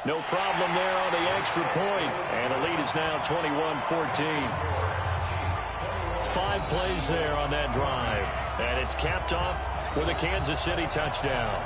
No problem there on the extra point. And the lead is now 21-14. 5 plays there on that drive. And it's capped off with a Kansas City touchdown.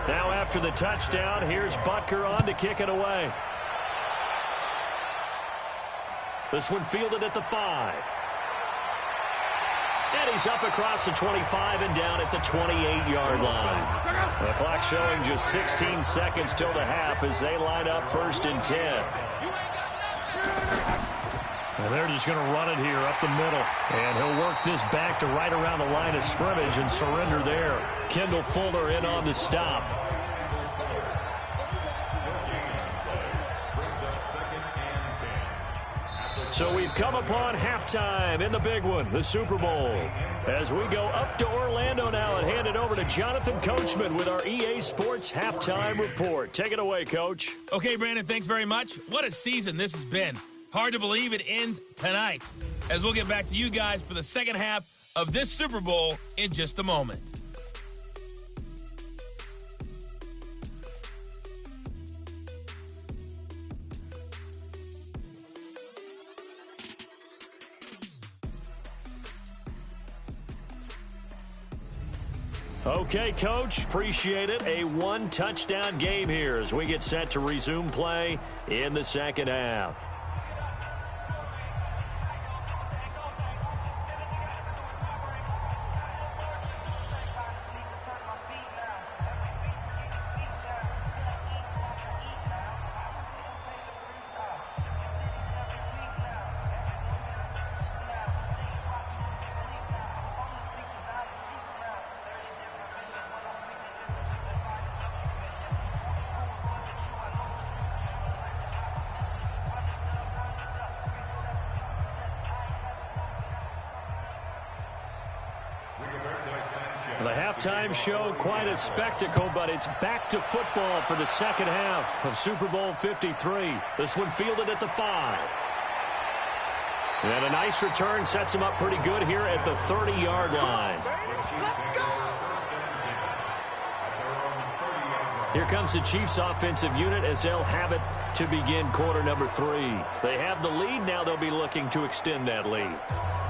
Now after the touchdown, here's Butker on to kick it away. This one fielded at the 5. And he's up across the 25 and down at the 28-yard line. The clock showing just 16 seconds till the half as they line up 1st and 10. And they're just going to run it here up the middle. And he'll work this back to right around the line of scrimmage and surrender there. Kendall Fuller in on the stop. So we've come upon halftime in the big one, the Super Bowl. As we go up to Orlando now and hand it over to Jonathan Coachman with our EA Sports Halftime Report. Take it away, Coach. Okay, Brandon, thanks very much. What a season this has been. Hard to believe it ends tonight, as we'll get back to you guys for the second half of this Super Bowl in just a moment. Okay, Coach, appreciate it. A 1-touchdown game here as we get set to resume play in the second half. The halftime show, quite a spectacle, but it's back to football for the second half of Super Bowl 53. This one fielded at the 5. And a nice return sets him up pretty good here at the 30-yard line. Here comes the Chiefs offensive unit as they'll have it to begin quarter number 3. They have the lead. Now they'll be looking to extend that lead.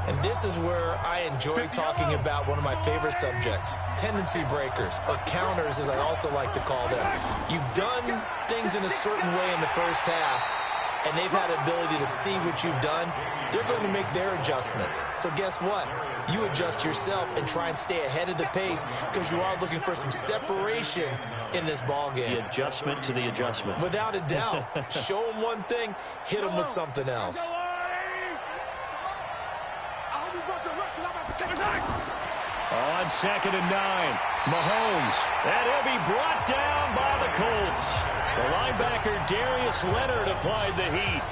And this is where I enjoy talking about one of my favorite subjects, tendency breakers, or counters as I also like to call them. You've done things in a certain way in the first half, and they've had the ability to see what you've done. They're going to make their adjustments. So guess what? You adjust yourself and try and stay ahead of the pace because you are looking for some separation in this ball game. The adjustment to the adjustment. Without a doubt. Show them one thing, hit them with something else. On 2nd and 9, Mahomes, and he'll be brought down by the Colts. The linebacker Darius Leonard applied the heat.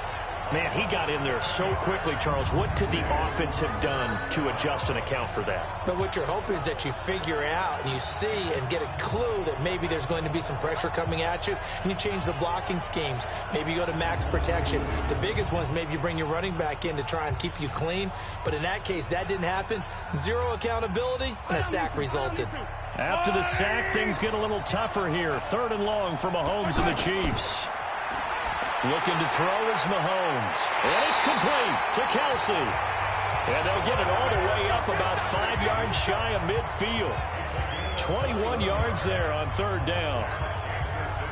Man, he got in there so quickly, Charles. What could the offense have done to adjust and account for that? But what you're hoping is that you figure out and you see and get a clue that maybe there's going to be some pressure coming at you, and you change the blocking schemes. Maybe you go to max protection. The biggest one is maybe you bring your running back in to try and keep you clean. But in that case, that didn't happen. Zero accountability, and a sack resulted. After the sack, things get a little tougher here. 3rd and long for Mahomes and the Chiefs. Looking to throw is Mahomes. And it's complete to Kelsey. And they'll get it all the way up about 5 yards shy of midfield. 21 yards there on 3rd down.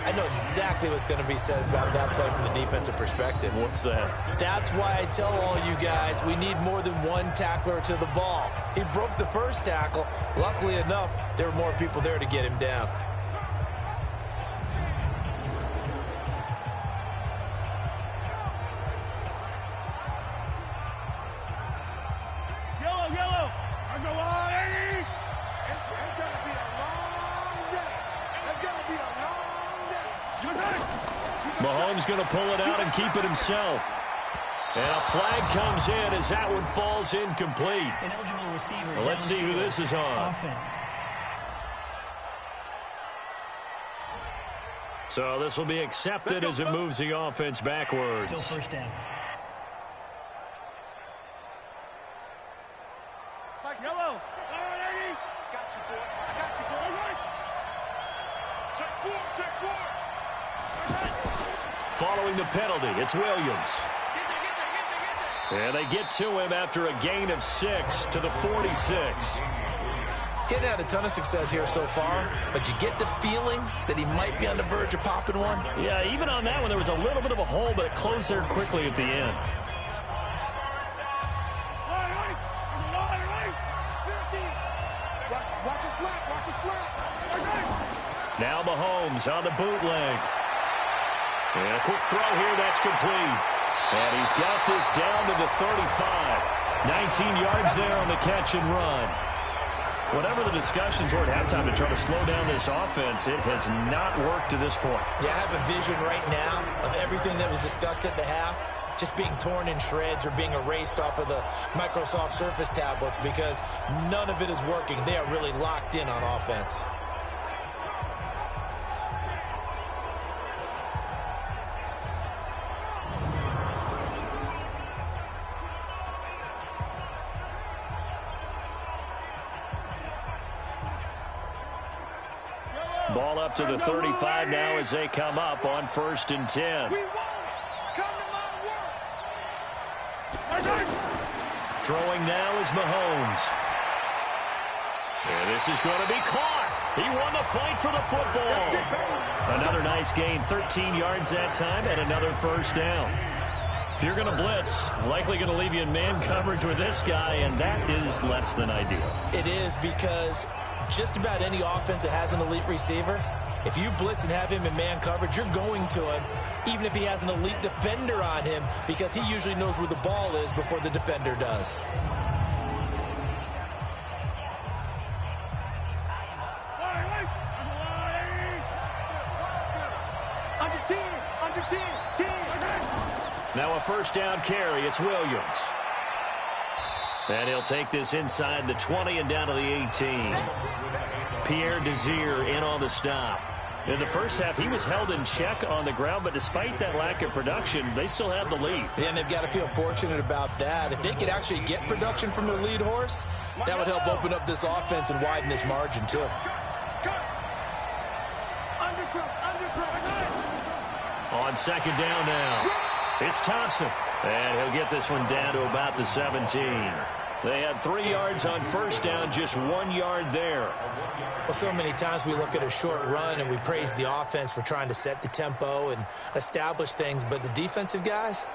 I know exactly what's going to be said about that play from the defensive perspective. What's that? That's why I tell all you guys we need more than one tackler to the ball. He broke the first tackle. Luckily enough, there were more people there to get him down. Mahomes going to pull it out and keep it himself. And a flag comes in as that one falls incomplete. An eligible receiver. Well, let's see who this is on. Offense. So this will be accepted as it moves the offense backwards. Still first down. Yellow. Got you, boy. I got you, boy. All right. Take four. Following the penalty, it's Williams. And they get to him after a gain of 6 to the 46. Getting had a ton of success here so far, but you get the feeling that he might be on the verge of popping one. Yeah, even on that one, there was a little bit of a hole, but it closed there quickly at the end. Watch a slap. Now Mahomes on the bootleg. And a quick throw here, that's complete. And he's got this down to the 35. 19 yards there on the catch and run. Whatever the discussions were at halftime to try to slow down this offense, it has not worked to this point. Yeah, I have a vision right now of everything that was discussed at the half just being torn in shreds or being erased off of the Microsoft Surface tablets because none of it is working. They are really locked in on offense. Ball up to the 35 now as they come up on 1st and 10. Throwing now is Mahomes. And this is going to be caught. He won the fight for the football. Another nice gain, 13 yards that time, and another first down. If you're going to blitz, likely going to leave you in man coverage with this guy, and that is less than ideal. It is because just about any offense that has an elite receiver, if you blitz and have him in man coverage, you're going to him, even if he has an elite defender on him, because he usually knows where the ball is before the defender does. Under 10. Now a first down carry, it's Williams. And he'll take this inside the 20 and down to the 18. Pierre Desir in on the stop. In the first half, he was held in check on the ground, but despite that lack of production, they still have the lead. And they've got to feel fortunate about that. If they could actually get production from their lead horse, that would help open up this offense and widen this margin, too. On second down now, it's Thompson. And he'll get this one down to about the 17. They had 3 yards on first down, just 1 yard there. Well, so many times we look at a short run and we praise the offense for trying to set the tempo and establish things, but the defensive guys,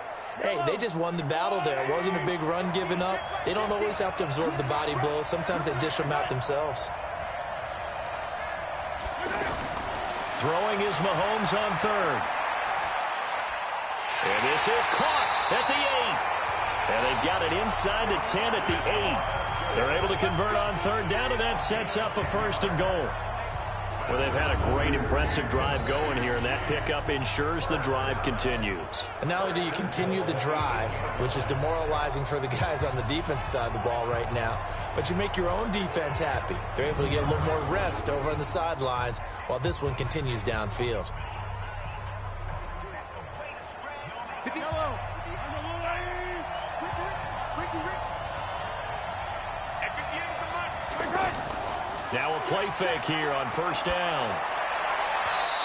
hey, they just won the battle there. It wasn't a big run given up. They don't always have to absorb the body blows. Sometimes they dish them out themselves. Throwing is Mahomes on third. And this is caught at the 8. And they've got it inside the 10 at the 8. They're able to convert on third down, and that sets up a first and goal. Well, they've had a great, impressive drive going here, and that pickup ensures the drive continues. And not only do you continue the drive, which is demoralizing for the guys on the defensive side of the ball right now, but you make your own defense happy. They're able to get a little more rest over on the sidelines while this one continues downfield. Now a play fake here on first down.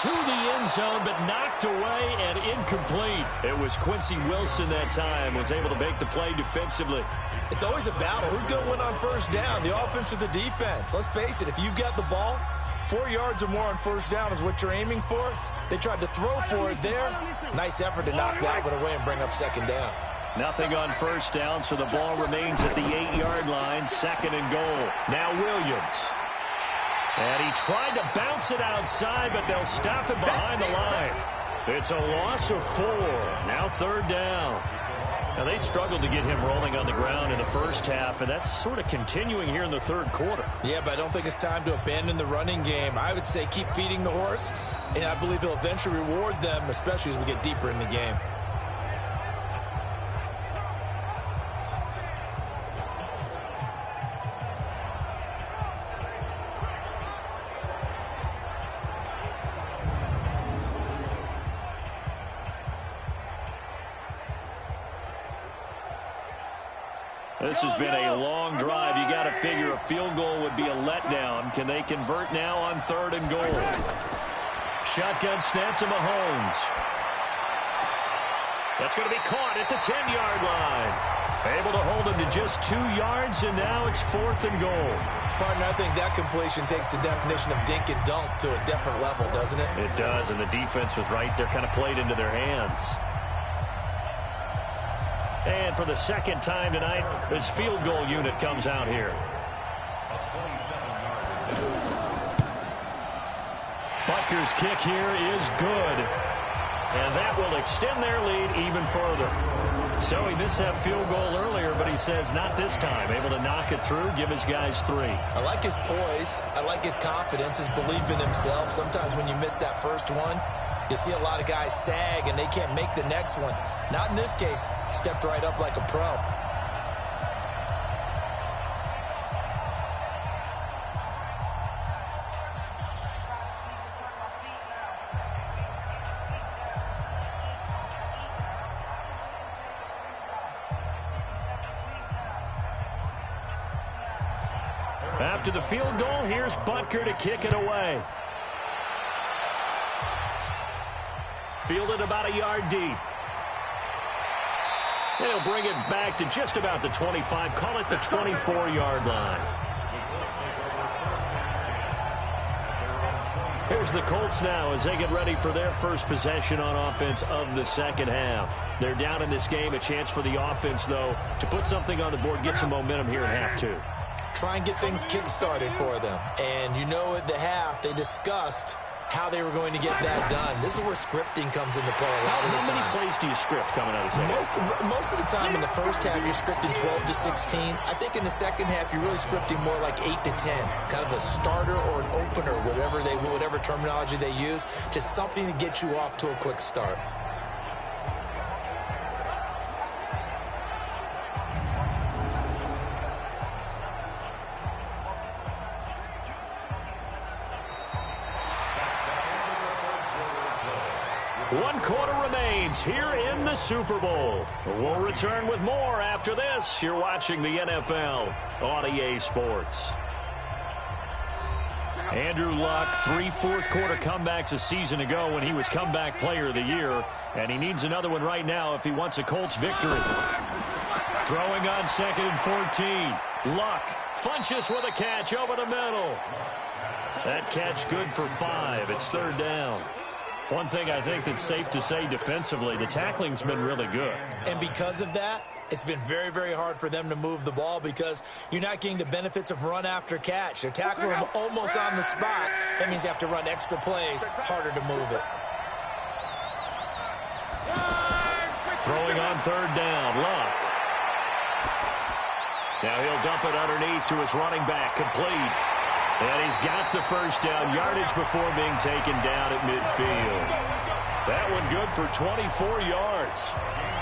To the end zone, but knocked away and incomplete. It was Quincy Wilson that time, was able to make the play defensively. It's always a battle. Who's going to win on first down, the offense or the defense? Let's face it, if you've got the ball, 4 yards or more on first down is what you're aiming for. They tried to throw for it there. Nice effort to knock that one away and bring up second down. Nothing on first down, so the ball remains at the 8-yard line, second and goal. Now Williams. And he tried to bounce it outside, but they'll stop it behind the line. It's a loss of 4. Now third down. Now, they struggled to get him rolling on the ground in the first half, and that's sort of continuing here in the third quarter. Yeah, but I don't think it's time to abandon the running game. I would say keep feeding the horse, and I believe he'll eventually reward them, especially as we get deeper in the game. This has been a long drive. You got to figure a field goal would be a letdown. Can they convert now on 3rd and goal? Shotgun snap to Mahomes. That's going to be caught at the 10-yard line. Able to hold him to just 2 yards, and now it's 4th and goal. Partner, I think that completion takes the definition of dink and dunk to a different level, doesn't it? It does, and the defense was right there, kind of played into their hands. And for the second time tonight, this field goal unit comes out here. Butker's kick here is good. And that will extend their lead even further. So he missed that field goal earlier, but he says not this time. Able to knock it through, give his guys 3. I like his poise. I like his confidence, his belief in himself. Sometimes when you miss that first one, you see a lot of guys sag and they can't make the next one. Not in this case. Stepped right up like a pro. After the field goal, here's Butker to kick it away. Fielded about a yard deep. They'll bring it back to just about the 25. Call it the 24-yard line. Here's the Colts now as they get ready for their first possession on offense of the second half. They're down in this game. A chance for the offense, though, to put something on the board, get some momentum here in half 2. Try and get things kick-started for them. And you know at the half, they discussed how they were going to get that done. This is where scripting comes into play a lot of the time. How many plays do you script coming out of the second? Most of the time in the first half, you're scripting 12 to 16. I think in the second half, you're really scripting more like 8 to 10. Kind of a starter or an opener, whatever terminology they use. Just something to get you off to a quick start. One quarter remains here in the Super Bowl. We'll return with more after this. You're watching the NFL on EA Sports. Andrew Luck, 3 fourth-quarter comebacks a season ago when he was comeback player of the year, and he needs another one right now if he wants a Colts victory. Throwing on 2nd and 14. Luck, Funchess with a catch over the middle. That catch good for 5. It's 3rd down. One thing I think that's safe to say defensively, the tackling's been really good. And because of that, it's been very, very hard for them to move the ball because you're not getting the benefits of run after catch. They're tackling them almost on the spot. That means you have to run extra plays, harder to move it. Throwing on 3rd down, Luck. Now he'll dump it underneath to his running back, complete. And he's got the first down, yardage before being taken down at midfield. That one good for 24 yards.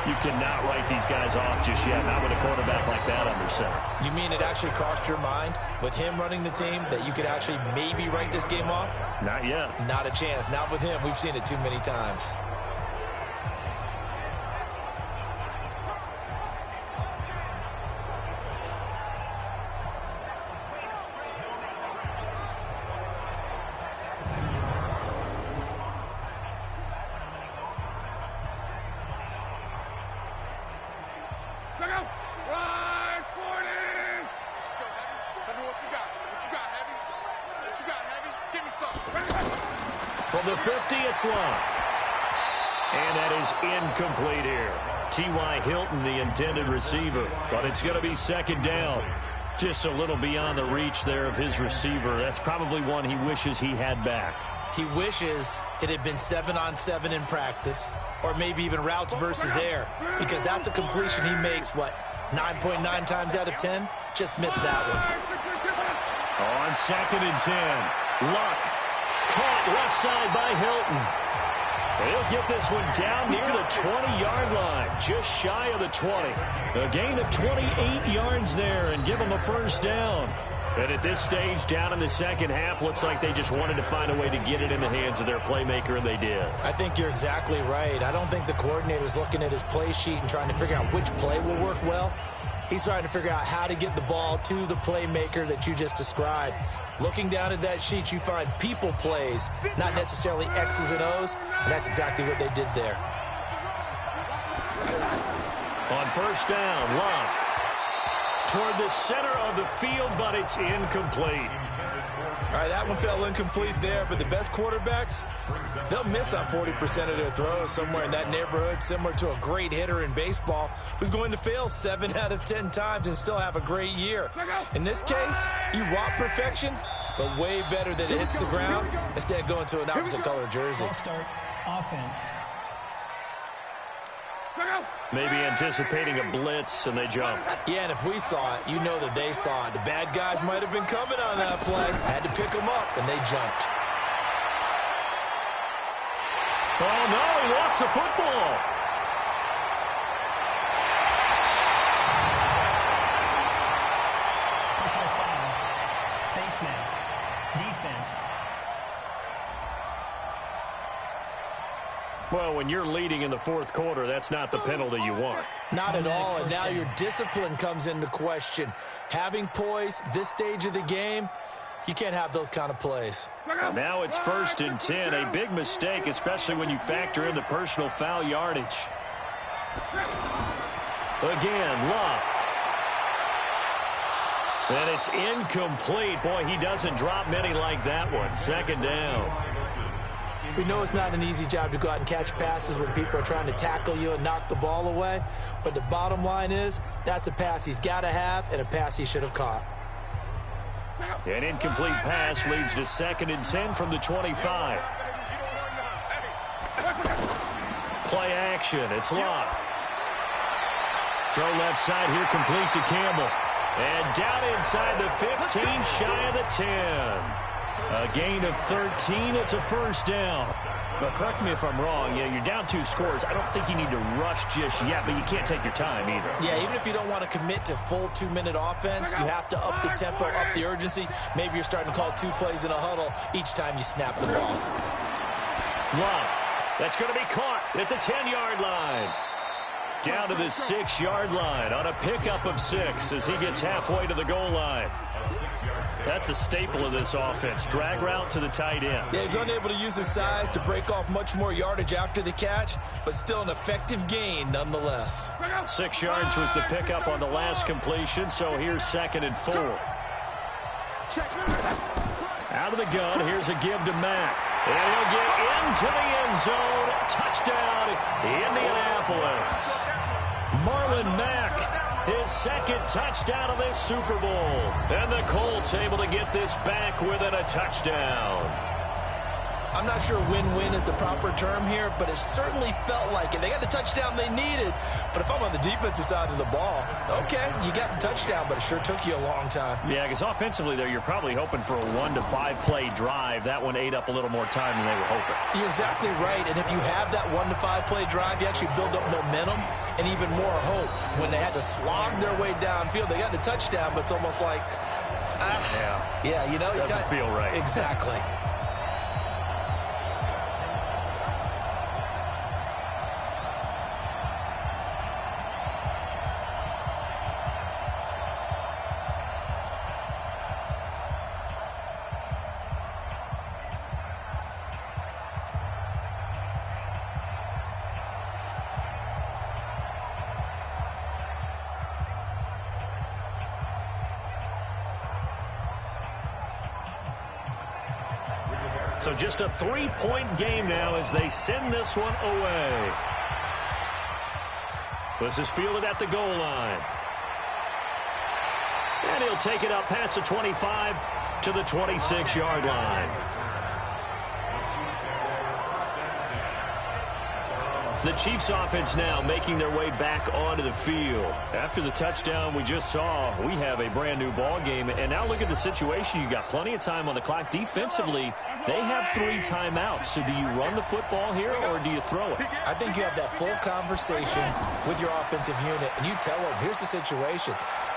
You cannot write these guys off just yet, not with a quarterback like that under center. You mean it actually crossed your mind with him running the team that you could actually maybe write this game off? Not yet. Not a chance. Not with him. We've seen it too many times. From the 50, it's Luck. And that is incomplete here. T.Y. Hilton, the intended receiver. But it's going to be 2nd down. Just a little beyond the reach there of his receiver. That's probably one he wishes he had back. He wishes it had been 7-on-7 in practice, or maybe even routes versus air, because that's a completion he makes, 9.9 times out of 10? Just missed that one. On 2nd and 10, Luck caught left side by Hilton. He'll get this one down near the 20-yard line, just shy of the 20. A gain of 28 yards there and give him a first down. And at this stage, down in the second half, looks like they just wanted to find a way to get it in the hands of their playmaker, and they did. I think you're exactly right. I don't think the coordinator's looking at his play sheet and trying to figure out which play will work well. He's trying to figure out how to get the ball to the playmaker that you just described. Looking down at that sheet, you find people plays, not necessarily X's and O's, and that's exactly what they did there. On first down, Luck toward the center of the field, but it's incomplete. All right, that one fell incomplete there, but the best quarterbacks, they'll miss on 40% of their throws, somewhere in that neighborhood, similar to a great hitter in baseball who's going to fail 7 out of 10 times and still have a great year. In this case, you want perfection, but way better that it hits the ground instead of going to an opposite color jersey. Ball start, offense. Maybe anticipating a blitz, and they jumped. Yeah, and if we saw it, you know that they saw it. The bad guys might have been coming on that play. Had to pick them up, and they jumped. Oh, no, he lost the football. Personal foul. Face mask. Defense. Well, when you're leading in the fourth quarter, that's not the penalty you want. Not at all, and now your discipline comes into question. Having poise this stage of the game, you can't have those kind of plays. Now it's 1st and 10, a big mistake, especially when you factor in the personal foul yardage. Again, Luck. And it's incomplete. Boy, he doesn't drop many like that one. 2nd down. We know it's not an easy job to go out and catch passes when people are trying to tackle you and knock the ball away. But the bottom line is, that's a pass he's got to have and a pass he should have caught. An incomplete pass leads to 2nd and 10 from the 25. Play action. It's Luck. Throw left side here, complete to Campbell. And down inside the 15, shy of the 10. A gain of 13. It's a first down. But correct me if I'm wrong. You're down 2 scores. I don't think you need to rush just yet, but you can't take your time either. Yeah, even if you don't want to commit to full 2-minute offense, you have to up the tempo, up the urgency. Maybe you're starting to call 2 plays in a huddle each time you snap the ball. Luck. That's going to be caught at the 10-yard line. Down to the 6-yard line on a pickup of 6 as he gets halfway to the goal line. That's a staple of this offense. Drag route to the tight end. Yeah, he's unable to use his size to break off much more yardage after the catch, but still an effective gain nonetheless. 6 yards was the pickup on the last completion, so here's 2nd and 4. Out of the gun, here's a give to Mack. And he'll get into the end zone. Touchdown, Indianapolis. Marlon Mack, his 2nd touchdown of this Super Bowl. And the Colts able to get this back within a touchdown. I'm not sure win-win is the proper term here, but it certainly felt like it. They got the touchdown they needed, but if I'm on the defensive side of the ball, okay, you got the touchdown, but it sure took you a long time. Yeah, because offensively there, you're probably hoping for a 1 to 5 play drive. That one ate up a little more time than they were hoping. You're exactly right, and if you have that 1 to 5 play drive, you actually build up momentum and even more hope. When they had to slog their way downfield, they got the touchdown, but it's almost like, yeah, you know, doesn't feel right. Exactly. So just a 3-point game now as they send this one away. This is fielded at the goal line. And he'll take it up past the 25 to the 26-yard line. The Chiefs offense now making their way back onto the field. After the touchdown we just saw, we have a brand new ball game. And now look at the situation. You got plenty of time on the clock. Defensively, they have 3 timeouts. So do you run the football here or do you throw it? I think you have that full conversation with your offensive unit, and you tell them, here's the situation.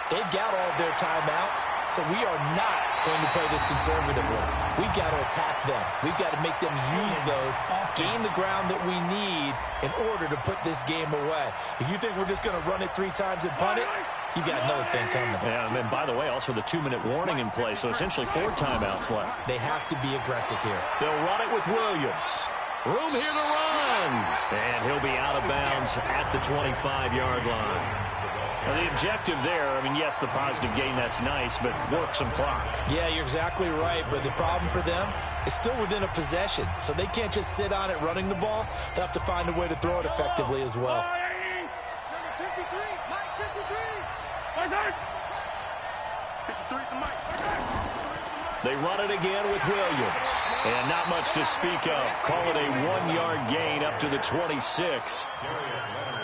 They've got all of their timeouts, so we are not going to play this conservatively. We've got to attack them. We've got to make them use those, gain the ground that we need in order to put this game away. If you think we're just going to run it 3 times and punt it, you got another thing coming. Yeah, and by the way, also the 2-minute warning in play, so essentially 4 timeouts left. They have to be aggressive here. They'll run it with Williams. Room here to run. And he'll be out of bounds at the 25-yard line. Now, the objective there, I mean, yes, the positive gain, that's nice, but work some clock. Yeah, you're exactly right, but the problem for them is still within a possession, so they can't just sit on it running the ball. They'll have to find a way to throw it effectively as well. Number 53, Mike 53. My son. 53 to Mike. They run it again with Williams. And not much to speak of. Call it a 1-yard gain up to the 26.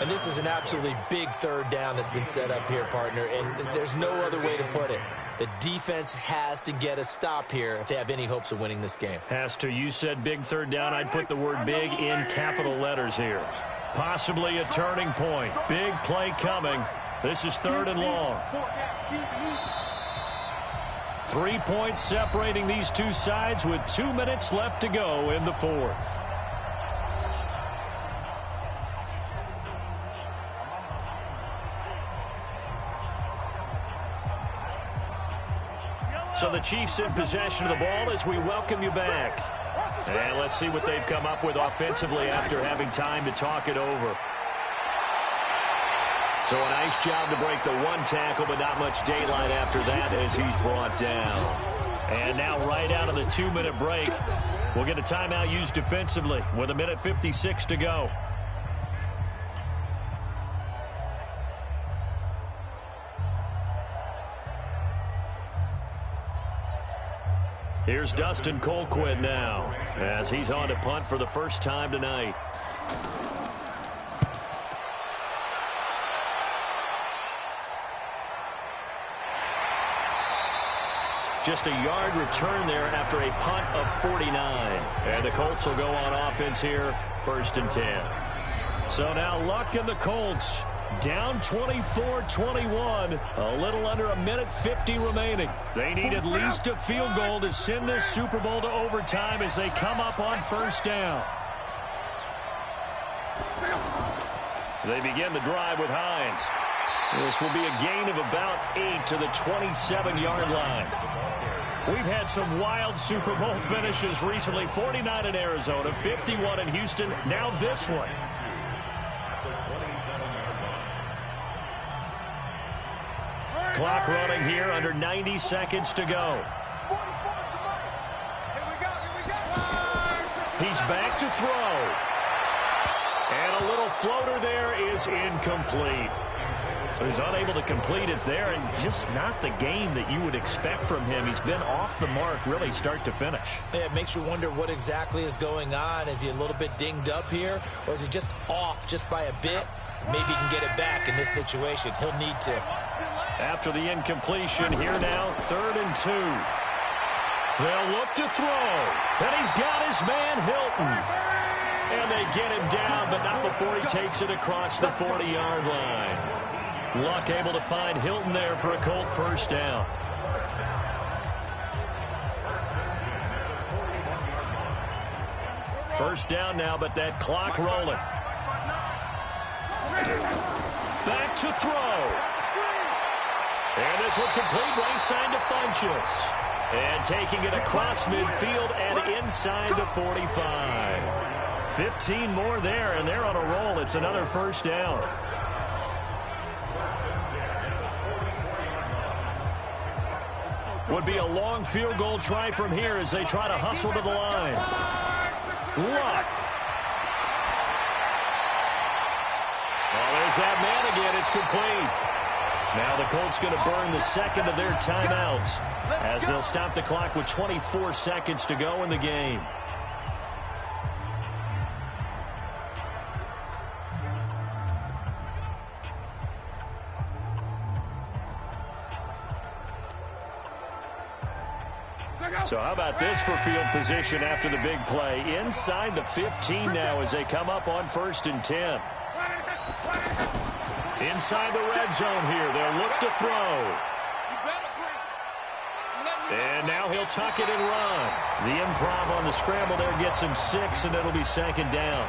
And this is an absolutely big third down that's been set up here, partner, and there's no other way to put it. The defense has to get a stop here if they have any hopes of winning this game. Has to. You said big third down. I'd put the word big in capital letters here. Possibly a turning point. Big play coming. This is 3rd and long. 3 points separating these two sides with 2 minutes left to go in the 4th. So the Chiefs in possession of the ball as we welcome you back. And let's see what they've come up with offensively after having time to talk it over. So a nice job to break the 1 tackle, but not much daylight after that as he's brought down. And now right out of the 2-minute break, we'll get a timeout used defensively with 1:56 to go. Here's Dustin Colquitt now as he's on to punt for the first time tonight. Just a yard return there after a punt of 49. And the Colts will go on offense here, 1st and 10. So now Luck and the Colts down 24-21. A little under 1:50 remaining. They need at least a field goal to send this Super Bowl to overtime as they come up on 1st down. They begin the drive with Hines. This will be a gain of about 8 to the 27-yard line. We've had some wild Super Bowl finishes recently. 49 in Arizona, 51 in Houston, now this one. Clock running here, under 90 seconds to go. He's back to throw. And a little floater there is incomplete. So he's unable to complete it there, and just not the game that you would expect from him. He's been off the mark really start to finish. Yeah, it makes you wonder what exactly is going on. Is he a little bit dinged up here, or is he just off just by a bit? Maybe he can get it back in this situation. He'll need to. After the incompletion, here now, 3rd and 2. They'll look to throw, and he's got his man Hilton. And they get him down, but not before he takes it across the 40-yard line. Luck able to find Hilton there for a Colt 1st down. First down now, but that clock rolling. Back to throw. And this one complete right side to Funchess. And taking it across midfield and inside the 45. 15 more there, and they're on a roll. It's another 1st down. Would be a long field goal try from here as they try to hustle to the line. Luck. Oh, there's that man again. It's complete. Now the Colts going to burn the 2nd of their timeouts as they'll stop the clock with 24 seconds to go in the game. So how about this for field position after the big play? Inside the 15 now as they come up on 1st and 10. Inside the red zone here. They'll look to throw. And now he'll tuck it and run. The improv on the scramble there gets him 6, and it'll be 2nd down.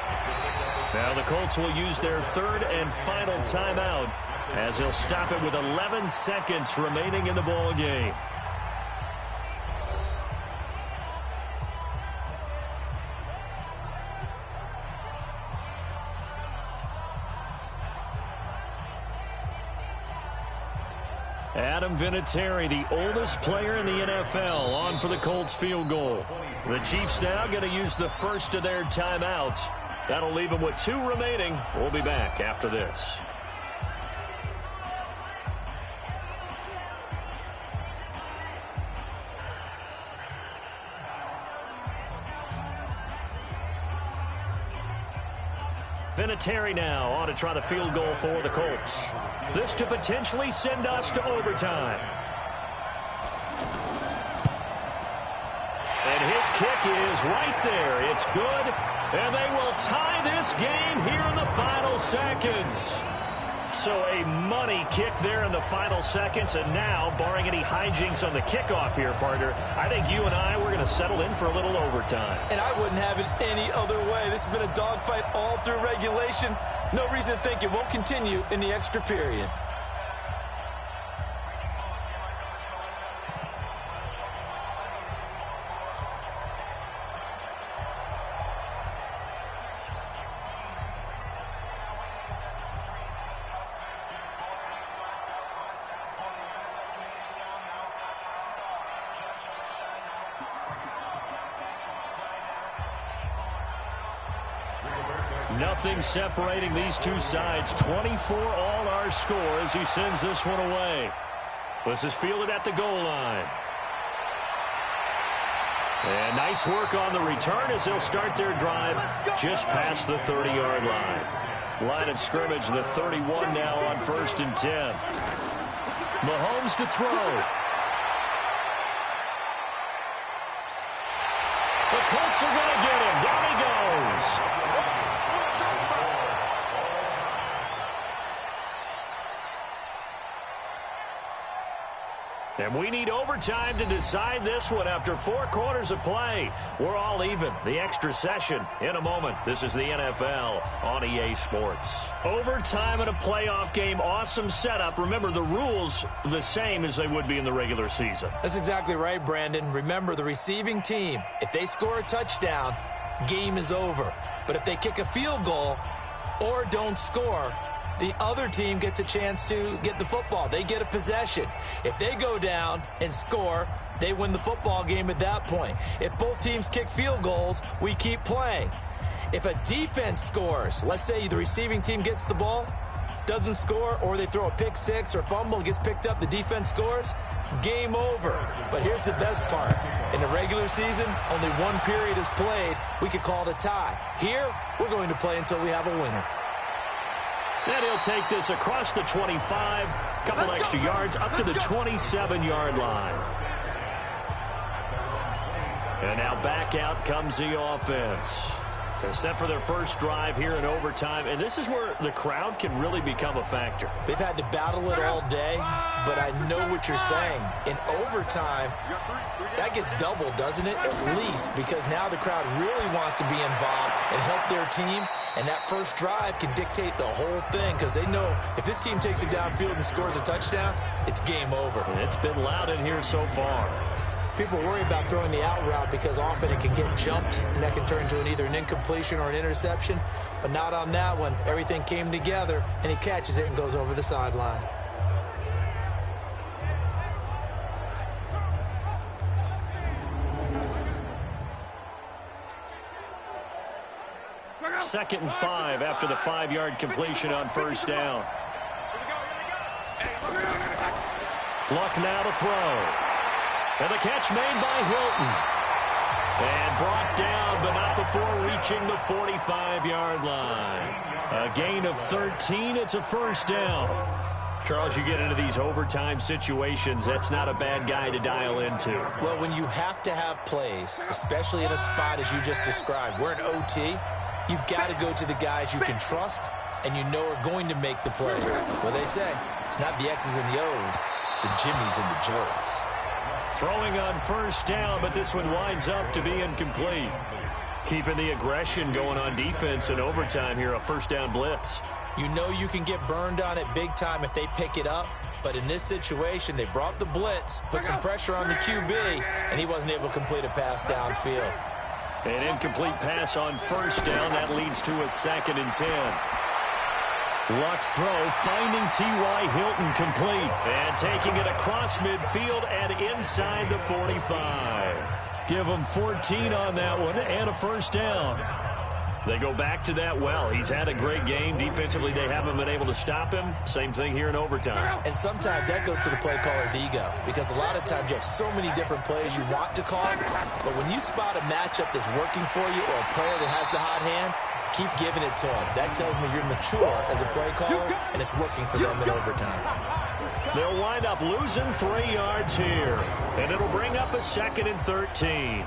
Now the Colts will use their 3rd and final timeout as he'll stop it with 11 seconds remaining in the ball game. Adam Vinatieri, the oldest player in the NFL, on for the Colts field goal. The Chiefs now going to use the first of their timeouts. That'll leave them with 2 remaining. We'll be back after this. Vinatieri now on to try the field goal for the Colts. This to potentially send us to overtime. And his kick is right there. It's good. And they will tie this game here in the final seconds. So a money kick there in the final seconds. And now, barring any hijinks on the kickoff here, partner, I think you and I, we're going to settle in for a little overtime. And I wouldn't have it any other way. This has been a dogfight all through regulation. No reason to think it won't continue in the extra period. Nothing separating these two sides. 24 all our score as he sends this one away. This is fielded at the goal line. And nice work on the return as they'll start their drive just past the 30-yard line. Line of scrimmage, the 31 now on 1st and 10. Mahomes to throw. The Colts are going to get him. Down he goes. And we need overtime to decide this one after 4 quarters of play. We're all even. The extra session in a moment. This is the NFL on EA Sports. Overtime in a playoff game. Awesome setup. Remember, the rules the same as they would be in the regular season. That's exactly right, Brandon. Remember, the receiving team, if they score a touchdown, game is over. But if they kick a field goal or don't score, the other team gets a chance to get the football. They get a possession. If they go down and score, they win the football game at that point. If both teams kick field goals, we keep playing. If a defense scores, let's say the receiving team gets the ball, doesn't score, or they throw a pick six or fumble, gets picked up, the defense scores, game over. But here's the best part. In the regular season, only one period is played. We could call it a tie. Here, we're going to play until we have a winner. And he'll take this across the 25, couple extra yards, up to the 27-yard line. And now back out comes the offense. They're set for their first drive here in overtime, and this is where the crowd can really become a factor. They've had to battle it all day, but I know what you're saying. In overtime, that gets doubled, doesn't it? At least, because now the crowd really wants to be involved and help their team, and that first drive can dictate the whole thing because they know if this team takes it downfield and scores a touchdown, it's game over. And it's been loud in here so far. People worry about throwing the out route because often it can get jumped, and that can turn into either an incompletion or an interception. But not on that one. Everything came together, and he catches it and goes over the sideline. Second and 5 after the 5-yard completion on first down. Luck now to throw. And the catch made by Hilton. And brought down, but not before reaching the 45-yard line. A gain of 13. It's a first down. Charles, you get into these overtime situations, that's not a bad guy to dial into. Well, when you have to have plays, especially in a spot as you just described, we're in OT, you've got to go to the guys you can trust and you know are going to make the plays. Well, they say it's not the X's and the O's, it's the Jimmies and the Joes. Throwing on first down, but this one winds up to be incomplete. Keeping the aggression going on defense in overtime here, a first down blitz. You know you can get burned on it big time if they pick it up, but in this situation, they brought the blitz, put some pressure on the QB, and he wasn't able to complete a pass downfield. An incomplete pass on first down. That leads to a 2nd and 10. Luck's throw, finding T.Y. Hilton complete. And taking it across midfield and inside the 45. Give him 14 on that one and a first down. They go back to that well. He's had a great game. Defensively, they haven't been able to stop him. Same thing here in overtime. And sometimes that goes to the play caller's ego, because a lot of times you have so many different plays you want to call, but when you spot a matchup that's working for you or a player that has the hot hand, keep giving it to him. That tells me you're mature as a play caller, and it's working for them in overtime. They'll wind up losing 3 yards here, and it'll bring up a 2nd and 13.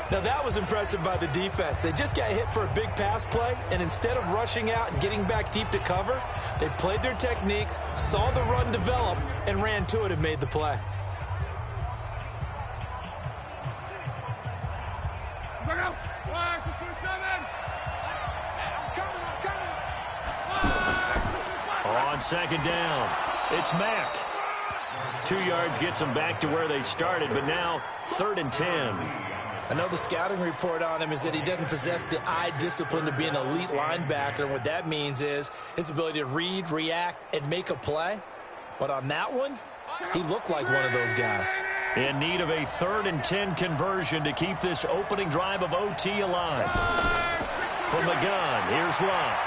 Now, that was impressive by the defense. They just got hit for a big pass play, and instead of rushing out and getting back deep to cover, they played their techniques, saw the run develop, and ran to it and made the play. On 2nd down, it's Mack. 2 yards gets them back to where they started, but now 3rd and 10. I know the scouting report on him is that he doesn't possess the eye discipline to be an elite linebacker, and what that means is his ability to read, react, and make a play. But on that one, he looked like one of those guys. In need of a 3rd and 10 conversion to keep this opening drive of OT alive. From the gun, here's Love.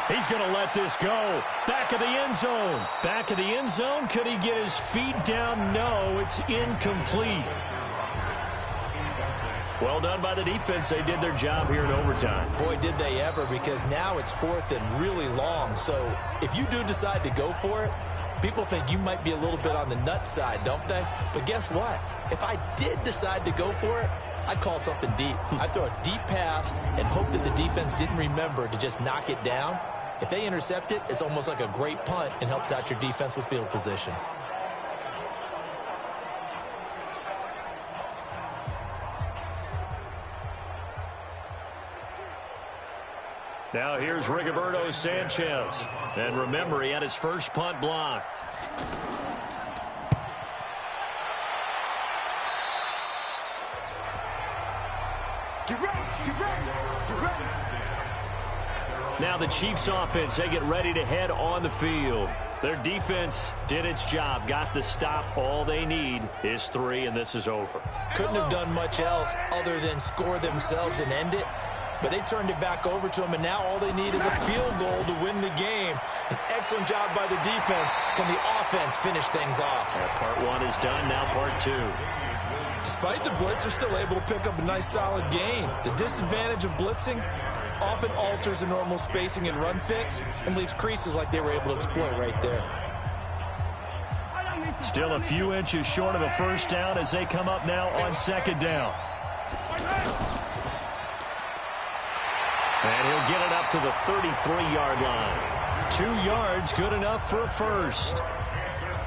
He's going to let this go. Back of the end zone. Back of the end zone. Could he get his feet down? No, it's incomplete. Well done by the defense. They did their job here in overtime. Boy, did they ever, because now it's 4th and really long. So if you do decide to go for it, people think you might be a little bit on the nut side, don't they? But guess what? If I did decide to go for it, I'd call something deep. I'd throw a deep pass and hope that the defense didn't remember to just knock it down. If they intercept it, it's almost like a great punt and helps out your defense with field position. Now here's Rigoberto Sanchez. And remember, he had his first punt blocked. Get ready, get ready, get ready. Now the Chiefs offense, they get ready to head on the field. Their defense did its job, got the stop. All they need is 3, and this is over. Couldn't have done much else other than score themselves and end it. But they turned it back over to him, and now all they need is a field goal to win the game. An excellent job by the defense. Can the offense finish things off? Part 1 is done, now part 2. Despite the blitz, they're still able to pick up a nice, solid gain. The disadvantage of blitzing often alters the normal spacing and run fits and leaves creases like they were able to exploit right there. Still a few inches short of a first down as they come up now on 2nd down. And he'll get it up to the 33-yard line. 2 yards, good enough for a first.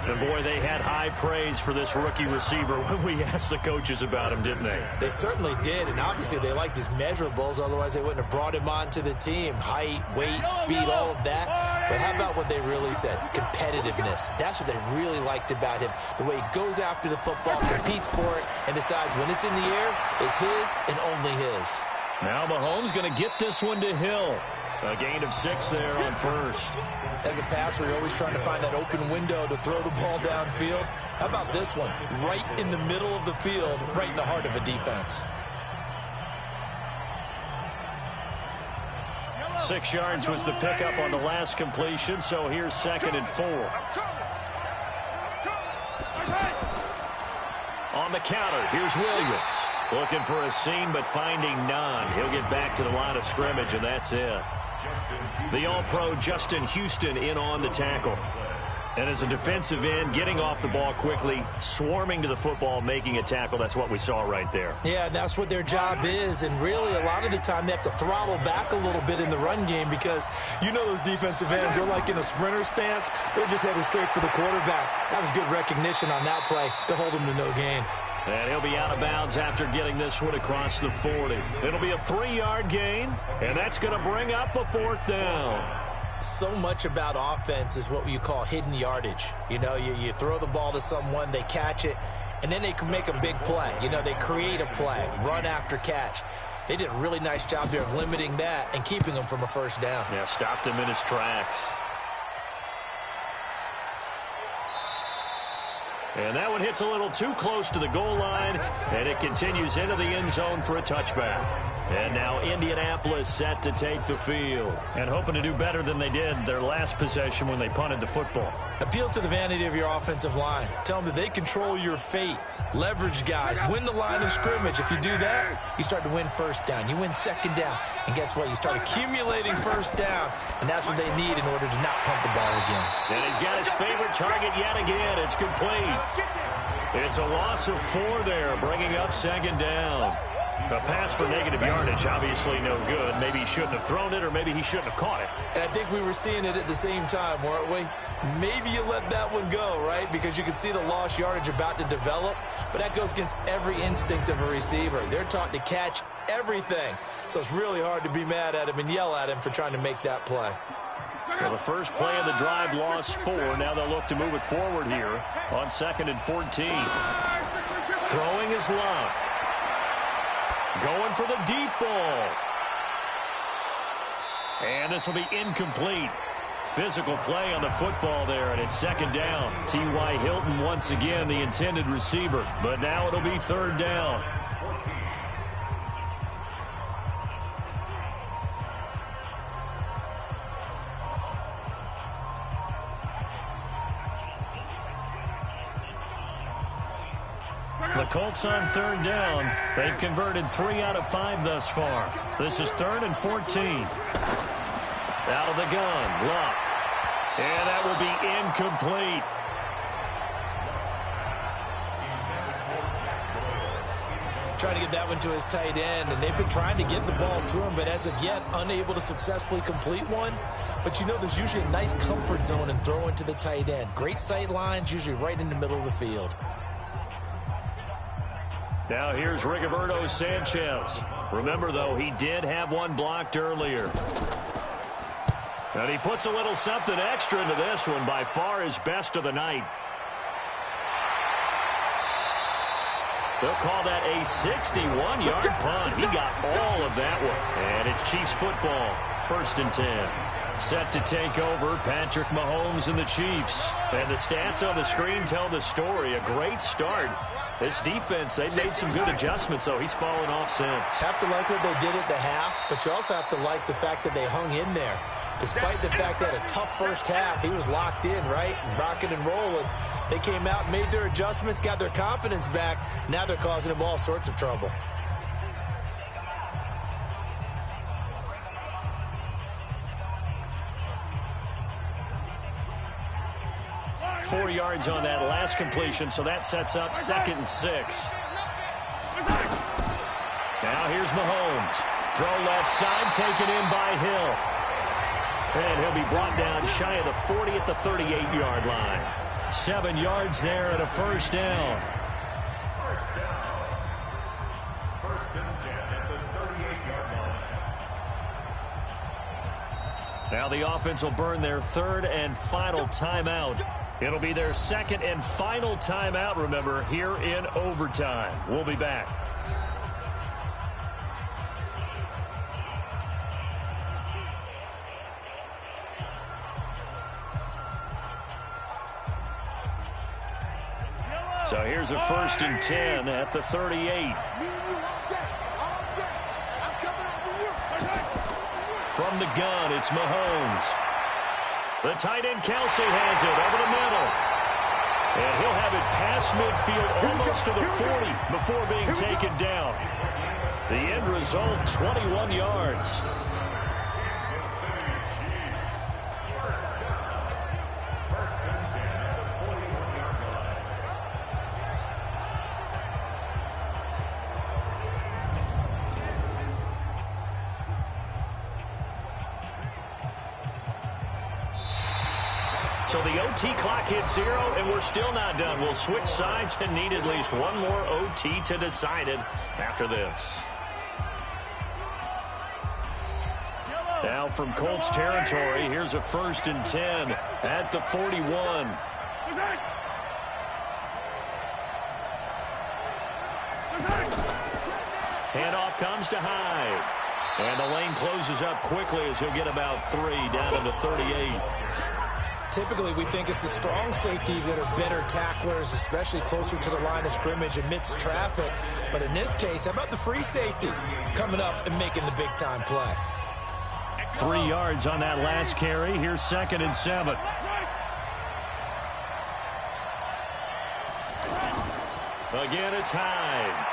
And, boy, they had high praise for this rookie receiver when we asked the coaches about him, didn't they? They certainly did, and obviously they liked his measurables. Otherwise, they wouldn't have brought him onto the team. Height, weight, speed, all of that. But how about what they really said? Competitiveness. That's what they really liked about him. The way he goes after the football, competes for it, and decides when it's in the air, it's his and only his. Now Mahomes going to get this one to Hill. A gain of 6 there on first. As a passer, you're always trying to find that open window to throw the ball downfield. How about this one? Right in the middle of the field, right in the heart of a defense. 6 yards was the pickup on the last completion, so here's 2nd and 4. On the counter, here's Williams. Looking for a seam, but finding none. He'll get back to the line of scrimmage, and that's it. The All-Pro Justin Houston in on the tackle. And as a defensive end, getting off the ball quickly, swarming to the football, making a tackle, that's what we saw right there. Yeah, that's what their job is. And really, a lot of the time, they have to throttle back a little bit in the run game because you know those defensive ends, they're like in a sprinter stance. They're just headed straight for the quarterback. That was good recognition on that play to hold him to no gain. And he'll be out of bounds after getting this one across the 40. It'll be a 3-yard gain, and that's going to bring up a 4th down. So much about offense is what you call hidden yardage. You know, you throw the ball to someone, they catch it, and then they can make a big play. You know, they create a play, run after catch. They did a really nice job there of limiting that and keeping him from a 1st down. Yeah, stopped him in his tracks. And that one hits a little too close to the goal line, and it continues into the end zone for a touchback. And now Indianapolis set to take the field and hoping to do better than they did their last possession when they punted the football. Appeal to the vanity of your offensive line. Tell them that they control your fate. Leverage guys. Win the line of scrimmage. If you do that, you start to win 1st down. You win 2nd down. And guess what? You start accumulating 1st downs. And that's what they need in order to not punt the ball again. And he's got his favorite target yet again. It's complete. It's a loss of 4 there, bringing up 2nd down. A pass for negative yardage, obviously no good. Maybe he shouldn't have thrown it, or maybe he shouldn't have caught it. And I think we were seeing it at the same time, weren't we? Maybe you let that one go, right? Because you can see the lost yardage about to develop. But that goes against every instinct of a receiver. They're taught to catch everything. So it's really hard to be mad at him and yell at him for trying to make that play. Well, the first play of the drive lost 4. Now they'll look to move it forward here on 2nd and 14. Throwing is Locke. Going for the deep ball. And this will be incomplete. Physical play on the football there, and it's 2nd down. T.Y. Hilton once again the intended receiver, but now it'll be 3rd down. The Colts on 3rd down. They've converted 3 out of 5 thus far. This is 3rd and 14. Out of the gun, Luck. And that will be incomplete. Trying to get that one to his tight end, and they've been trying to get the ball to him, but as of yet, unable to successfully complete one. But you know, there's usually a nice comfort zone in throwing to the tight end. Great sight lines, usually right in the middle of the field. Now here's Rigoberto Sanchez. Remember, though, he did have one blocked earlier. And he puts a little something extra into this one, by far his best of the night. They'll call that a 61-yard punt. He got all of that one. And it's Chiefs football, 1st and 10. Set to take over, Patrick Mahomes and the Chiefs. And the stats on the screen tell the story. A great start. This defense, they've made some good adjustments, though. He's fallen off since. Have to like what they did at the half, but you also have to like the fact that they hung in there. Despite the fact that a tough 1st half, he was locked in, right? Rocking and rolling. They came out, made their adjustments, got their confidence back. Now they're causing him all sorts of trouble. Four yards on that last completion, so that sets up 2nd and 6. Now here's Mahomes. Throw left side, taken in by Hill. And he'll be brought down shy of the 40 at the 38-yard line. 7 yards there and a 1st down. Now the offense will burn their 3rd and final timeout. It'll be their 2nd and final timeout, remember, here in overtime. We'll be back. So here's a 1st and 10 at the 38. From the gun, it's Mahomes. The tight end, Kelsey, has it over the middle. And he'll have it past midfield, almost to the 40, before being taken down. The end result, 21 yards. So the OT clock hits 0, and we're still not done. We'll switch sides and need at least one more OT to decide it after this. Now from Colts territory, here's a 1st and 10 at the 41. Handoff comes to Hyde. And the lane closes up quickly as he'll get about 3 down to the 38. Typically, we think it's the strong safeties that are better tacklers, especially closer to the line of scrimmage amidst traffic. But in this case, how about the free safety coming up and making the big-time play? 3 yards on that last carry. Here's 2nd and 7. Again, it's Hyde.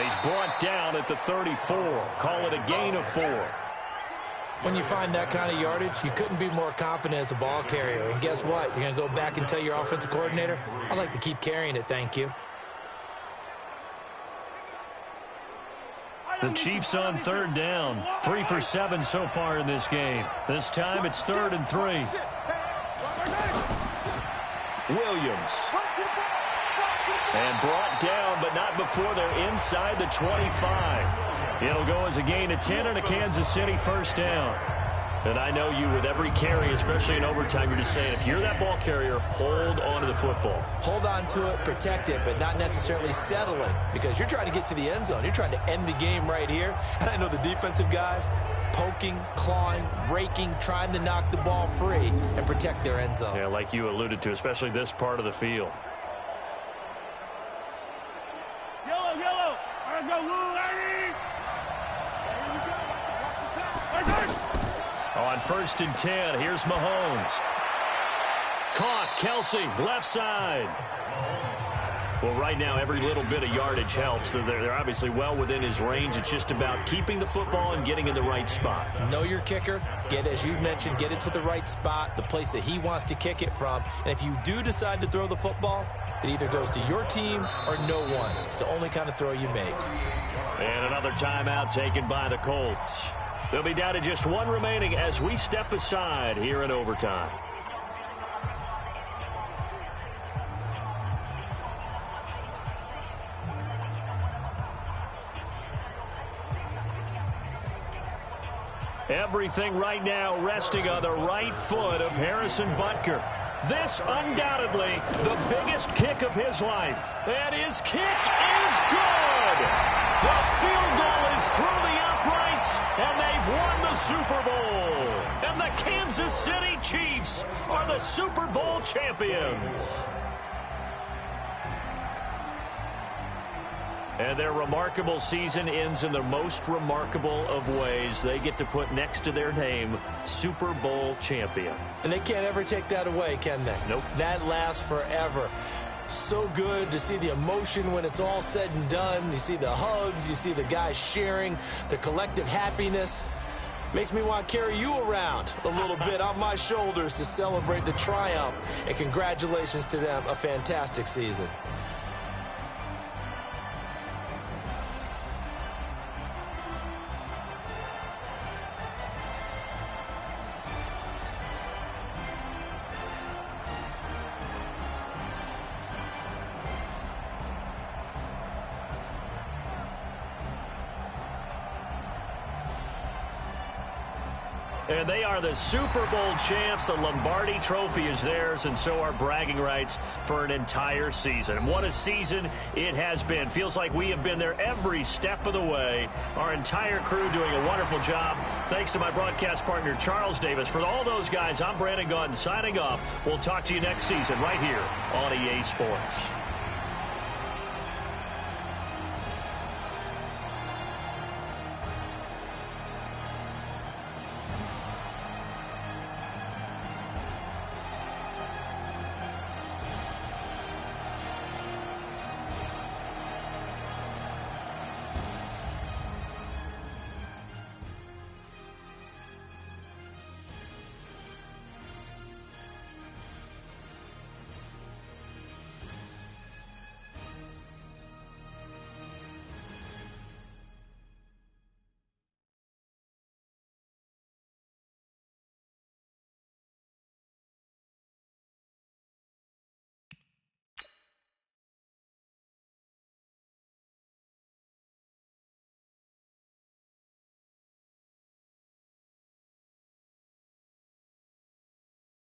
He's brought down at the 34. Call it a gain of 4. When you find that kind of yardage, you couldn't be more confident as a ball carrier. And guess what? You're going to go back and tell your offensive coordinator, I'd like to keep carrying it, thank you. The Chiefs on 3rd down. 3 for 7 so far in this game. This time it's 3rd and 3. Williams. And brought down, but not before they're inside the 25. It'll go as a gain of 10 and a Kansas City 1st down. And I know you with every carry, especially in overtime, you're just saying, if you're that ball carrier, hold on to the football. Hold on to it, protect it, but not necessarily settling, because you're trying to get to the end zone. You're trying to end the game right here. And I know the defensive guys poking, clawing, raking, trying to knock the ball free and protect their end zone. Yeah, like you alluded to, especially this part of the field. Yellow. On 1st and 10, here's Mahomes. Caught, Kelsey, left side. Well, right now, every little bit of yardage helps. They're obviously well within his range. It's just about keeping the football and getting in the right spot. Know your kicker. As you've mentioned, get it to the right spot, the place that he wants to kick it from. And if you do decide to throw the football, it either goes to your team or no one. It's the only kind of throw you make. And another timeout taken by the Colts. They'll be down to just 1 remaining as we step aside here in overtime. Everything right now resting on the right foot of Harrison Butker. This undoubtedly the biggest kick of his life. And his kick is good. The field goal is through the uprights, and they've won the Super Bowl. And the Kansas City Chiefs are the Super Bowl champions. And their remarkable season ends in the most remarkable of ways. They get to put next to their name, Super Bowl champion. And they can't ever take that away, can they? Nope. That lasts forever. So good to see the emotion when it's all said and done. You see the hugs, you see the guys sharing, the collective happiness. Makes me want to carry you around a little bit on my shoulders to celebrate the triumph. And congratulations to them, a fantastic season. And they are the Super Bowl champs. The Lombardi Trophy is theirs, and so are bragging rights for an entire season. And what a season it has been. Feels like we have been there every step of the way. Our entire crew doing a wonderful job. Thanks to my broadcast partner, Charles Davis. For all those guys, I'm Brandon Gaudin signing off. We'll talk to you next season right here on EA Sports.